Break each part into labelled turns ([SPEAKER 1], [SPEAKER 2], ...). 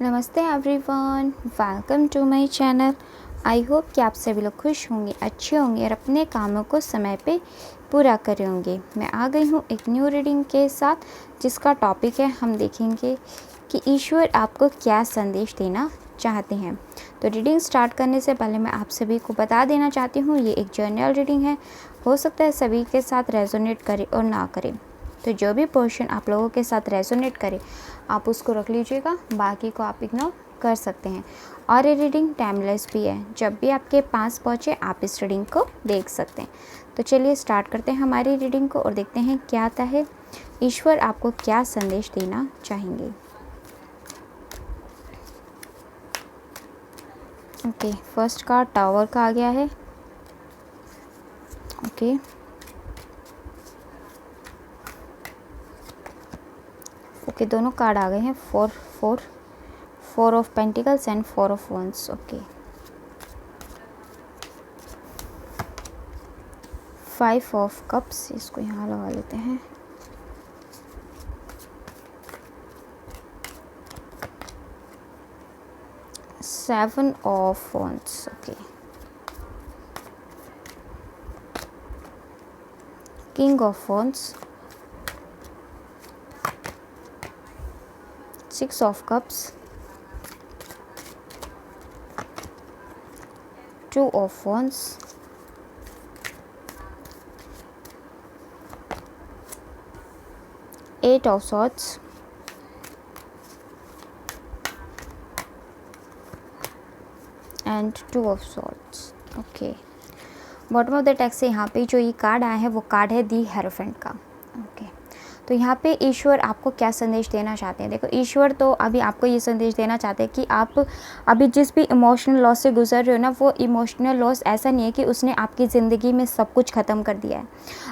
[SPEAKER 1] नमस्ते everyone, welcome to my channel. I hope कि आप सभी लोग खुश होंगे, अच्छे होंगे और अपने कामों को समय पे पूरा करे होंगे। मैं आ गई हूँ एक न्यू रीडिंग के साथ, जिसका टॉपिक है हम देखेंगे कि ईश्वर आपको क्या संदेश देना चाहते हैं। तो रीडिंग स्टार्ट करने से पहले मैं आप सभी को बता देना चाहती हूँ, ये एक जर्नल रीडिंग है। हो सकता है सभी के साथ रेजोनेट करे और ना करे, तो जो भी पोर्शन आप लोगों के साथ रेजोनेट करे आप उसको रख लीजिएगा, बाकी को आप इग्नोर कर सकते हैं। और ये रीडिंग टाइमलेस भी है, जब भी आपके पास पहुँचे आप इस रीडिंग को देख सकते हैं। तो चलिए स्टार्ट करते हैं हमारी रीडिंग को और देखते हैं क्या आता है, ईश्वर आपको क्या संदेश देना चाहेंगे। ओके, फर्स्ट कार्ड टावर का आ गया है। ओके, ओके दोनों कार्ड आ गए हैं, four of pentacles and 4 of wands. Okay, 5 of cups, इसको यहाँ लगा लेते हैं। Seven of wands. Okay, king of wands, 6 of cups, 2 of wands, 8 of swords, and 2 of swords. Okay, bottom of the text से यहाँ पे जो ये कार्ड आया है वो कार्ड है दी हेरोफेंट का। ओके, तो यहाँ पे ईश्वर आपको क्या संदेश देना चाहते हैं। देखो, ईश्वर तो अभी आपको ये संदेश देना चाहते हैं कि आप अभी जिस भी इमोशनल लॉस से गुजर रहे हो ना, वो इमोशनल लॉस ऐसा नहीं है कि उसने आपकी ज़िंदगी में सब कुछ ख़त्म कर दिया है।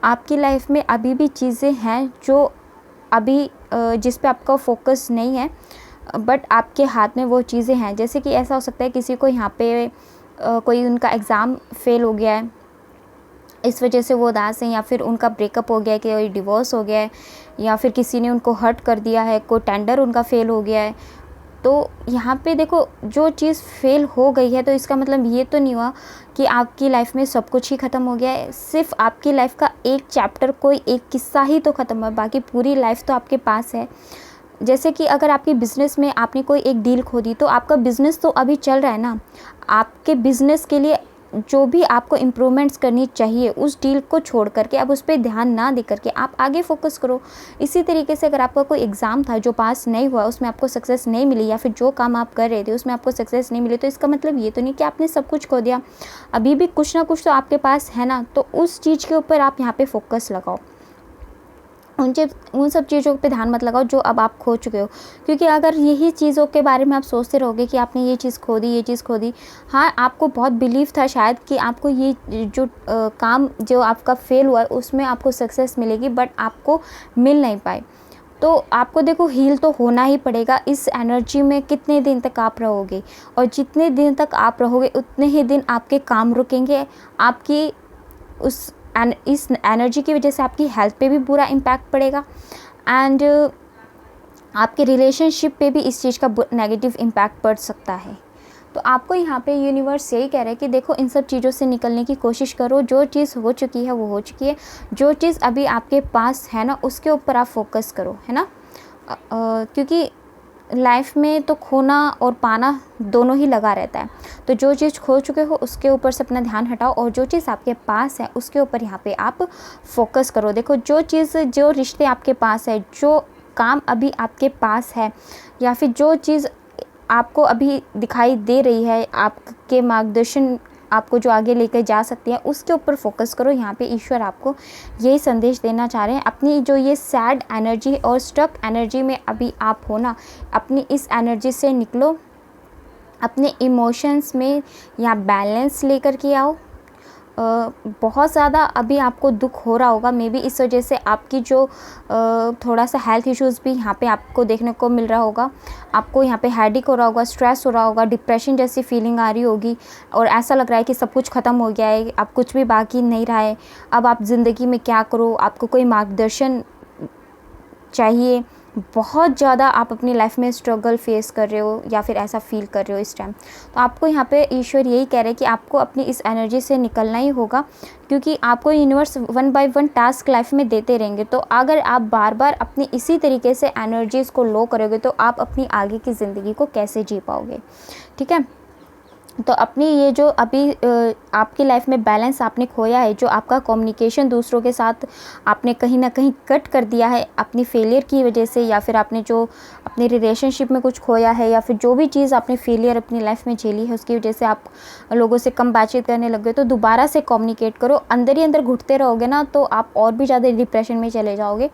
[SPEAKER 1] आपकी लाइफ में अभी भी चीज़ें हैं जो अभी जिस पे आपका फोकस नहीं है, बट आपके हाथ में वो चीज़ें हैं। जैसे कि ऐसा हो सकता है किसी को यहाँ पे कोई उनका एग्ज़ाम फेल हो गया है, इस वजह से वो उदास हैं, या फिर उनका ब्रेकअप हो गया है, कोई डिवोर्स हो गया है, या फिर किसी ने उनको हर्ट कर दिया है, कोई टेंडर उनका फेल हो गया है। तो यहाँ पे देखो, जो चीज़ फेल हो गई है तो इसका मतलब ये तो नहीं हुआ कि आपकी लाइफ में सब कुछ ही ख़त्म हो गया है। सिर्फ आपकी लाइफ का एक चैप्टर, कोई एक किस्सा ही तो ख़त्म हुआ, बाकी पूरी लाइफ तो आपके पास है। जैसे कि अगर आपकी बिज़नेस में आपने कोई एक डील खो दी, तो आपका बिज़नेस तो अभी चल रहा है ना। आपके बिज़नेस के लिए जो भी आपको इम्प्रूवमेंट्स करनी चाहिए, उस डील को छोड़ करके अब उस पर ध्यान ना दे करके आप आगे फोकस करो। इसी तरीके से अगर आपका कोई एग्ज़ाम था जो पास नहीं हुआ, उसमें आपको सक्सेस नहीं मिली, या फिर जो काम आप कर रहे थे उसमें आपको सक्सेस नहीं मिली, तो इसका मतलब ये तो नहीं कि आपने सब कुछ खो दिया। अभी भी कुछ ना कुछ तो आपके पास है ना, तो उस चीज़ के ऊपर आप यहाँ पे फोकस लगाओ। उन सब चीज़ों पे ध्यान मत लगाओ जो अब आप खो चुके हो, क्योंकि अगर यही चीज़ों के बारे में आप सोचते रहोगे कि आपने ये चीज़ खो दी, ये चीज़ खो दी। हाँ, आपको बहुत बिलीव था शायद कि आपको ये जो काम जो आपका फेल हुआ है उसमें आपको सक्सेस मिलेगी, बट आपको मिल नहीं पाए। तो आपको देखो, हील तो होना ही पड़ेगा। इस एनर्जी में कितने दिन तक आप रहोगे, और जितने दिन तक आप रहोगे उतने ही दिन आपके काम रुकेंगे। आपकी इस एनर्जी की वजह से आपकी हेल्थ पे भी बुरा इम्पैक्ट पड़ेगा, एंड आपके रिलेशनशिप पे भी इस चीज़ का नेगेटिव इम्पैक्ट पड़ सकता है। तो आपको यहाँ पे यूनिवर्स यही कह रहा है कि देखो, इन सब चीज़ों से निकलने की कोशिश करो। जो चीज़ हो चुकी है वो हो चुकी है, जो चीज़ अभी आपके पास है ना उसके ऊपर आप फोकस करो, है ना। क्योंकि लाइफ में तो खोना और पाना दोनों ही लगा रहता है। तो जो चीज़ खो चुके हो उसके ऊपर से अपना ध्यान हटाओ, और जो चीज़ आपके पास है उसके ऊपर यहाँ पे आप फोकस करो। देखो, जो रिश्ते आपके पास है, जो काम अभी आपके पास है, या फिर जो चीज़ आपको अभी दिखाई दे रही है, आपके मार्गदर्शन आपको जो आगे लेकर जा सकती है, उसके ऊपर फोकस करो। यहाँ पे ईश्वर आपको यही संदेश देना चाह रहे हैं। अपनी जो ये सैड एनर्जी और स्टक एनर्जी में अभी आप हो ना, अपनी इस एनर्जी से निकलो, अपने इमोशंस में यहाँ बैलेंस लेकर के आओ। बहुत ज़्यादा अभी आपको दुख हो रहा होगा, मे बी इस वजह से आपकी जो थोड़ा सा हेल्थ इश्यूज़ भी यहाँ पे आपको देखने को मिल रहा होगा। आपको यहाँ पे हेडेक हो रहा होगा, स्ट्रेस हो रहा होगा, डिप्रेशन जैसी फीलिंग आ रही होगी, और ऐसा लग रहा है कि सब कुछ ख़त्म हो गया है, अब कुछ भी बाकी नहीं रहा है। अब आप ज़िंदगी में क्या करो, आपको कोई मार्गदर्शन चाहिए, बहुत ज़्यादा आप अपनी लाइफ में स्ट्रगल फेस कर रहे हो या फिर ऐसा फील कर रहे हो इस टाइम, तो आपको यहाँ पे ईश्वर यही कह रहे हैं कि आपको अपनी इस एनर्जी से निकलना ही होगा, क्योंकि आपको universe one by one task life में देते रहेंगे। तो अगर आप बार बार अपनी इसी तरीके से एनर्जीज़ को लो करोगे तो आप अपनी आगे की ज़िंदगी को कैसे जी पाओगे। ठीक है, तो अपनी ये जो अभी आपकी लाइफ में बैलेंस आपने खोया है, जो आपका कम्युनिकेशन दूसरों के साथ आपने कहीं ना कहीं कट कर दिया है अपनी फेलियर की वजह से, या फिर आपने जो अपनी रिलेशनशिप में कुछ खोया है, या फिर जो भी चीज़ आपने फेलियर अपनी लाइफ में झेली है उसकी वजह से आप लोगों से कम बातचीत करने लग गए, तो दोबारा से कम्युनिकेट करो। अंदर ही अंदर घुटते रहोगे ना तो आप और भी ज़्यादा डिप्रेशन में चले जाओगे।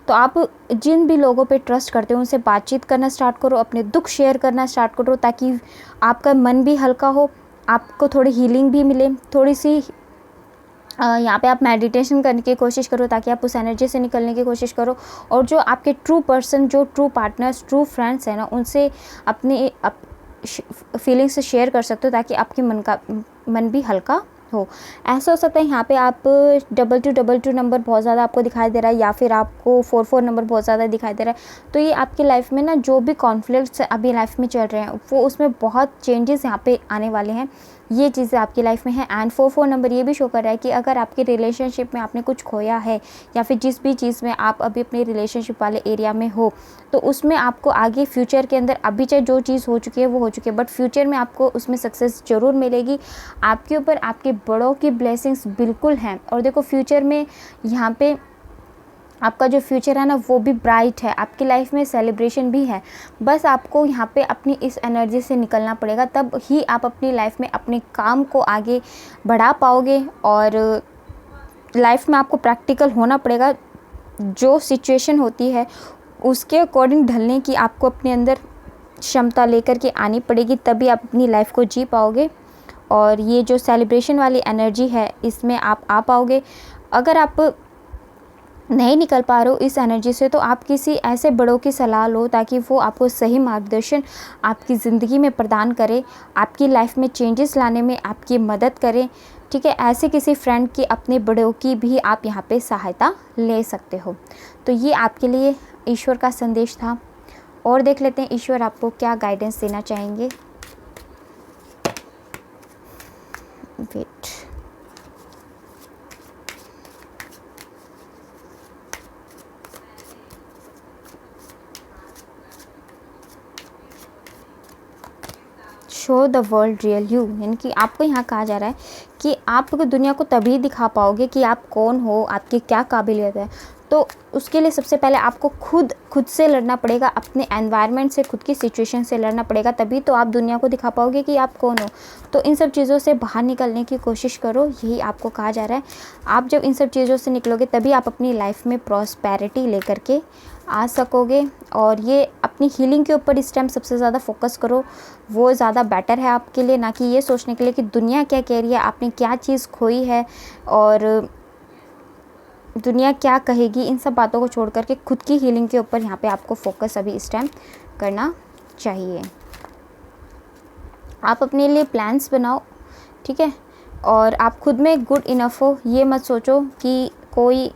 [SPEAKER 1] तो आप जिन भी लोगों पे ट्रस्ट करते हो उनसे बातचीत करना स्टार्ट करो, अपने दुख शेयर करना स्टार्ट करो, ताकि आपका मन भी हल्का हो, आपको थोड़ी हीलिंग भी मिले। थोड़ी सी यहाँ पे आप मेडिटेशन करने की कोशिश करो ताकि आप उस एनर्जी से निकलने की कोशिश करो। और जो आपके ट्रू पर्सन, जो ट्रू पार्टनर्स, ट्रू फ्रेंड्स हैं ना, उनसे अपनी फीलिंग्स शेयर कर सकते हो ताकि आपके मन भी हल्का हो। ऐसा हो सकता है यहाँ पे आप 2222 नंबर बहुत ज़्यादा आपको दिखाई दे रहा है, या फिर आपको 44 नंबर बहुत ज़्यादा दिखाई दे रहा है। तो ये आपकी लाइफ में ना जो भी कॉन्फ्लिक्ट्स अभी लाइफ में चल रहे हैं वो उसमें बहुत चेंजेस यहाँ पे आने वाले हैं। ये चीज़ें आपकी लाइफ में है। एंड 44 नंबर ये भी शो कर रहा है कि अगर आपकी रिलेशनशिप में आपने कुछ खोया है, या फिर जिस भी चीज़ में आप अभी अपने रिलेशनशिप वाले एरिया में हो, तो उसमें आपको आगे फ्यूचर के अंदर, अभी चाहे जो चीज़ हो चुकी है वो हो चुकी है, बट फ्यूचर में आपको उसमें सक्सेस ज़रूर मिलेगी। आपके ऊपर आपके बड़ों की ब्लेसिंग्स बिल्कुल हैं। और देखो फ्यूचर में यहाँ पे आपका जो फ्यूचर है ना वो भी ब्राइट है, आपकी लाइफ में सेलिब्रेशन भी है। बस आपको यहाँ पे अपनी इस एनर्जी से निकलना पड़ेगा, तब ही आप अपनी लाइफ में अपने काम को आगे बढ़ा पाओगे। और लाइफ में आपको प्रैक्टिकल होना पड़ेगा। जो सिचुएशन होती है उसके अकॉर्डिंग ढलने की आपको अपने अंदर क्षमता लेकर के आनी पड़ेगी, तभी आप अपनी लाइफ को जी पाओगे। और ये जो सेलिब्रेशन वाली एनर्जी है इसमें आप आ पाओगे। अगर आप नहीं निकल पा रहे हो इस एनर्जी से, तो आप किसी ऐसे बड़ों की सलाह लो ताकि वो आपको सही मार्गदर्शन आपकी ज़िंदगी में प्रदान करे, आपकी लाइफ में चेंजेस लाने में आपकी मदद करें। ठीक है, ऐसे किसी फ्रेंड की, अपने बड़ों की भी आप यहाँ पे सहायता ले सकते हो। तो ये आपके लिए ईश्वर का संदेश था। और देख लेते हैं ईश्वर आपको क्या गाइडेंस देना चाहेंगे। Wait, show the world real you, यानी कि आपको यहाँ कहा जा रहा है कि आप दुनिया को तभी दिखा पाओगे कि आप कौन हो, आपकी क्या काबिलियत है। तो उसके लिए सबसे पहले आपको खुद से लड़ना पड़ेगा, अपने एनवायरनमेंट से, खुद की सिचुएशन से लड़ना पड़ेगा, तभी तो आप दुनिया को दिखा पाओगे कि आप कौन हो। तो इन सब चीज़ों से बाहर निकलने की कोशिश करो, यही आपको कहा जा रहा है। आप जब इन सब चीज़ों से निकलोगे तभी आप अपनी लाइफ में प्रॉस्पेरिटी लेकर के आ सकोगे। और ये अपनी हीलिंग के ऊपर इस टाइम सबसे ज़्यादा फोकस करो, वो ज़्यादा बेटर है आपके लिए, ना कि ये सोचने के लिए कि दुनिया क्या कह रही है, आपने क्या चीज़ खोई है और दुनिया क्या कहेगी। इन सब बातों को छोड़ करके खुद की हीलिंग के ऊपर यहाँ पे आपको फोकस अभी इस टाइम करना चाहिए। आप अपने लिए प्लान्स बनाओ, ठीक है, और आप खुद में गुड इनफ हो। ये मत सोचो कि कोई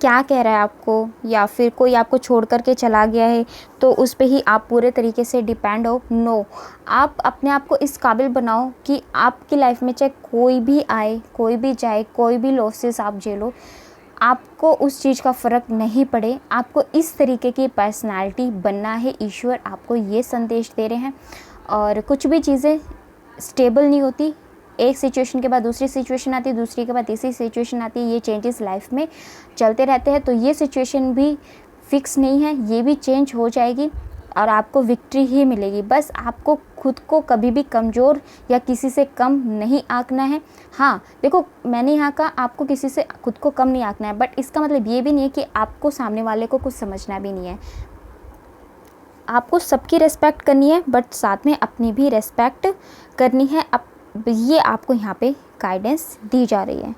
[SPEAKER 1] क्या कह रहा है आपको, या फिर कोई आपको छोड़ कर के चला गया है तो उस पे ही आप पूरे तरीके से डिपेंड हो। नो, आप अपने आप को इस काबिल बनाओ कि आपकी लाइफ में चाहे कोई भी आए, कोई भी जाए, कोई भी लॉसेस आप झेलो, आपको उस चीज़ का फ़र्क नहीं पड़े। आपको इस तरीके की पर्सनालिटी बनना है। ईश्वर आपको ये संदेश दे रहे हैं। और कुछ भी चीज़ें स्टेबल नहीं होती, एक सिचुएशन के बाद दूसरी सिचुएशन आती है, दूसरी के बाद तीसरी सिचुएशन आती है। ये चेंजेस लाइफ में चलते रहते हैं। तो ये सिचुएशन भी फिक्स नहीं है, ये भी चेंज हो जाएगी और आपको विक्ट्री ही मिलेगी। बस आपको खुद को कभी भी कमज़ोर या किसी से कम नहीं आंकना है। हाँ देखो, मैंने यहाँ कहा आपको किसी से खुद को कम नहीं आंकना है, बट इसका मतलब ये भी नहीं है कि आपको सामने वाले को कुछ समझना भी नहीं है। आपको सबकी रेस्पेक्ट करनी है, बट साथ में अपनी भी रेस्पेक्ट करनी है। ये आपको यहाँ पे गाइडेंस दी जा रही है।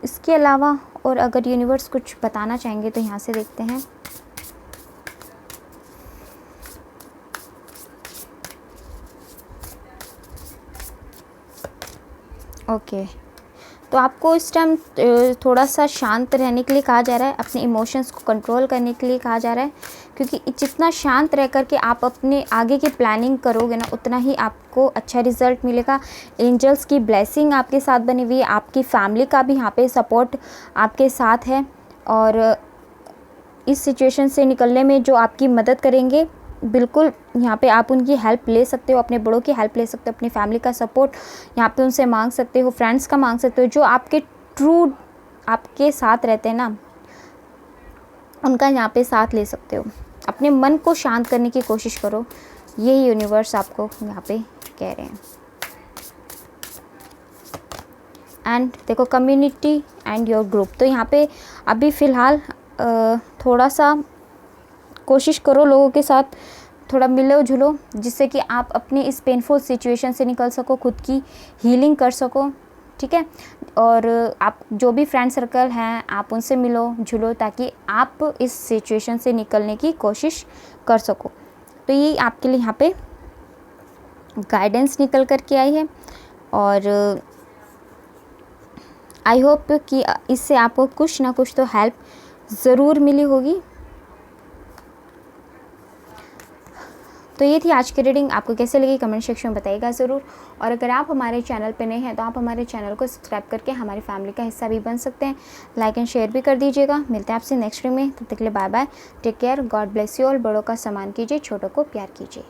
[SPEAKER 1] इसके अलावा और अगर यूनिवर्स कुछ बताना चाहेंगे तो यहाँ से देखते हैं। ओके, तो आपको इस टाइम थोड़ा सा शांत रहने के लिए कहा जा रहा है, अपने इमोशंस को कंट्रोल करने के लिए कहा जा रहा है, क्योंकि जितना शांत रह कर के आप अपने आगे की प्लानिंग करोगे ना, उतना ही आपको अच्छा रिज़ल्ट मिलेगा। एंजल्स की ब्लेसिंग आपके साथ बनी हुई है, आपकी फैमिली का भी यहाँ पे सपोर्ट आपके साथ है, और इस सिचुएशन से निकलने में जो आपकी मदद करेंगे, बिल्कुल यहाँ पे आप उनकी हेल्प ले सकते हो, अपने बड़ों की हेल्प ले सकते हो, अपनी फैमिली का सपोर्ट यहाँ पे उनसे मांग सकते हो, फ्रेंड्स का मांग सकते हो, जो आपके ट्रू आपके साथ रहते हैं ना, उनका यहाँ पे साथ ले सकते हो। अपने मन को शांत करने की कोशिश करो, यही यूनिवर्स आपको यहाँ पे कह रहे हैं। एंड देखो कम्युनिटी एंड योर ग्रुप, तो यहाँ पे अभी फ़िलहाल थोड़ा सा कोशिश करो लोगों के साथ थोड़ा मिलो जुलो, जिससे कि आप अपनी इस पेनफुल सिचुएशन से निकल सको, खुद की हीलिंग कर सको, ठीक है। और आप जो भी फ्रेंड सर्कल हैं आप उनसे मिलो जुलो, ताकि आप इस सिचुएशन से निकलने की कोशिश कर सको। तो ये आपके लिए यहाँ पे गाइडेंस निकल कर के आई है, और आई होप कि इससे आपको कुछ ना कुछ तो हेल्प ज़रूर मिली होगी। तो ये थी आज की रीडिंग, आपको कैसे लगी कमेंट सेक्शन में बताइएगा ज़रूर। और अगर आप हमारे चैनल पे नए हैं तो आप हमारे चैनल को सब्सक्राइब करके हमारी फैमिली का हिस्सा भी बन सकते हैं, लाइक एंड शेयर भी कर दीजिएगा। मिलते हैं आपसे नेक्स्ट वीडियो में, तब तक के लिए bye bye, take care, god bless you all. बड़ों का सम्मान कीजिए, छोटों को प्यार कीजिए।